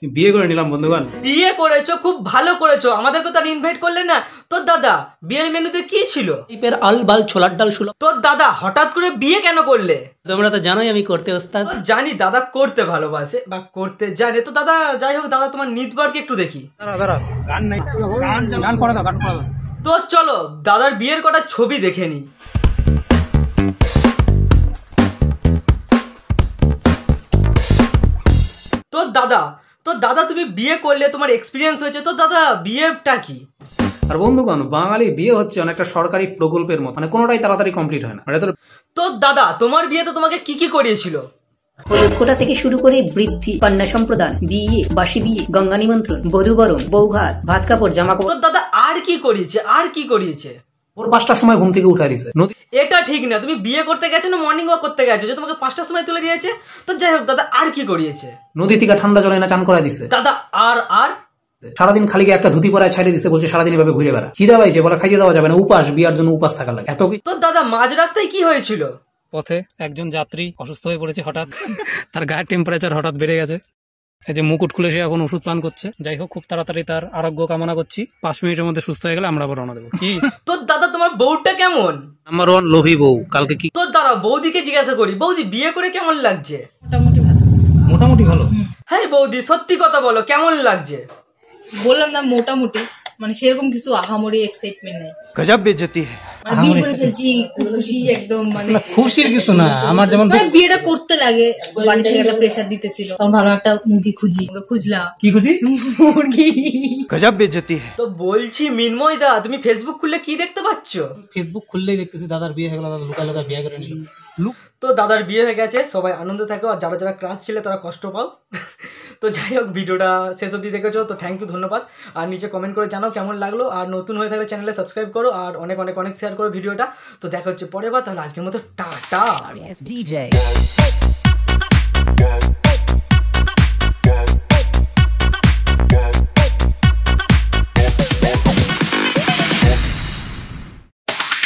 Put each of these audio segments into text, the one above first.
বিয়ে করে নিলাম বন্ধুগণ। বিয়ে করেছো, খুব ভালো করেছো, আমাদেরকে তো ইনভাইট করলে না। তোর দাদা বিয়ের মেনুতে কি ছিল? টাইপের আল বাল ছোলার ডাল শুলো। তোর দাদা হঠাৎ করে বিয়ে কেন করলে? তোমরা তো জানোই আমি করতে ওস্তাদ। জানি দাদা করতে ভালোবাসে বা করতে জানে। তো দাদা যাই হোক, দাদা তোমার নিতবারকে একটু দেখি। গান নাই, গান করে দাও, গান করে দাও। তো চলো দাদার বিয়ের কটা ছবি দেখে নি। তোর দাদা তুমি বিয়ে করলে, তোমার এক্সপিরিয়েন্স হয়েছে। তো দাদা বিয়েটা কি? আর বন্ধুগণ, বাঙালি বিয়ে হচ্ছে অনেকটা সরকারি প্রকল্পের মতো, মানে কোনোটাই তাড়াতাড়ি কমপ্লিট হয় না। তোর দাদা তোমার বিয়েতে তোমাকে কি কি করিয়েছিল? কোটা থেকে শুরু করে বৃদ্ধি, কন্যা সম্প্রদান, বিয়ে, বাসি বিয়ে, গঙ্গা নিমন্ত্রণ, বধূ বরণ, বউ ভাত, ভাত কাপড়, জামা কাপড়। তোর দাদা আর কি করিয়েছে? আর কি করিয়েছে? ওর 5টার সময় ঘুম থেকে উঠাই দিছে। এটা ঠিক না, তুমি বিয়ে করতে গেছো না মর্নিং ওয়াক করতে গেছো যে তোমাকে 5টার সময় তুলে দিয়েছে? তো যাই হোক দাদা আর কি করিয়েছে? নদী থেকে ঠান্ডা জলে না চান করাই দিছে। দাদা আর সারাদিন খালি একটা ধুতি পরায় ছাড়িয়ে দিছে, বলছে সারাদিন এভাবে ঘুরে বেড়া। খিদা পাইছে, বলে খাইয়ে দেওয়া যাবে না, উপাস, বিয়ার জন্য উপাস থাকা লাগে। এত কি? তোর দাদা মাঝ রাস্তায় কি হয়েছিল? পথে একজন যাত্রী অসুস্থ হয়ে পড়েছে হঠাৎ, তার গায়ের টেম্পারেচার হঠাৎ বেড়ে গেছে। এই যে মুকুট খুলে সে এখন ওষুধ পান করছে। যাই হোক, খুব তাড়াতাড়ি তার আরোগ্য কামনা করছি। 5 মিনিটের মধ্যে সুস্থ হয়ে গেলে আমরা আবার রওনা দেবো। কি তোর দাদা তোমার বউটা কেমন? নাম্বার 1 লোভী বউ। কালকে কি তোর দাদা বৌদিকে জিজ্ঞাসা করি, বৌদি বিয়ে করে কেমন লাগছে? মোটামুটি ভালো। হ্যাঁ বৌদি সত্যি কথা বলো, কেমন লাগছে? বললাম না মোটামুটি, মানে সেরকম কিছু আহামরি এক্সাইটমেন্ট নেই। গজব বেজতি। মানে বিয়ে করে ফেলছি, খুব খুশি একদম। মানে খুশির কিছু না, আমার যেমন বিয়েটা করতে লাগে, বাড়ি থেকে একটা প্রেশার দিতেছিল, তখন ভালো একটা মুরগি খুঁজলাম। কি খুঁজি? মুরগি। গজব বেজতি। তো বলছি মিনময় দা, তুমি ফেসবুক খুললে কি দেখতে পাচ্ছ? ফেসবুক খুললেই দেখতেছি দাদার বিয়ে হয়ে গেল, দাদা লুকা লুকা বিয়ে করে নিল। তো দাদার বিয়ে হয়ে গেছে, সবাই আনন্দ থাকো, আর যারা যারা ক্লাস ছিল তারা কষ্ট পাও। তো যাই হোক, ভিডিওটা শেষ অবধি দেখেছো তো থ্যাংক ইউ, ধন্যবাদ। আর নিচে কমেন্ট করে জানাও কেমন লাগলো, আর নতুন হয়ে থাকলে চ্যানেলে সাবস্ক্রাইব করো, আর অনেক অনেক অনেক শেয়ার করো ভিডিওটা। তো দেখা হচ্ছে পরের বার, তাহলে আজকের মতো tata. DJ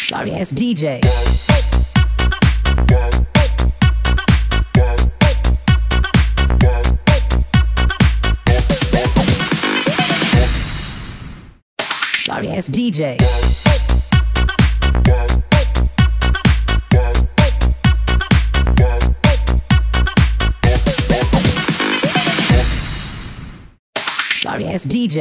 Sorry, it's DJ. Sorry, it's DJ. Sorry, it's DJ.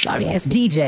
Sorry, it's DJ.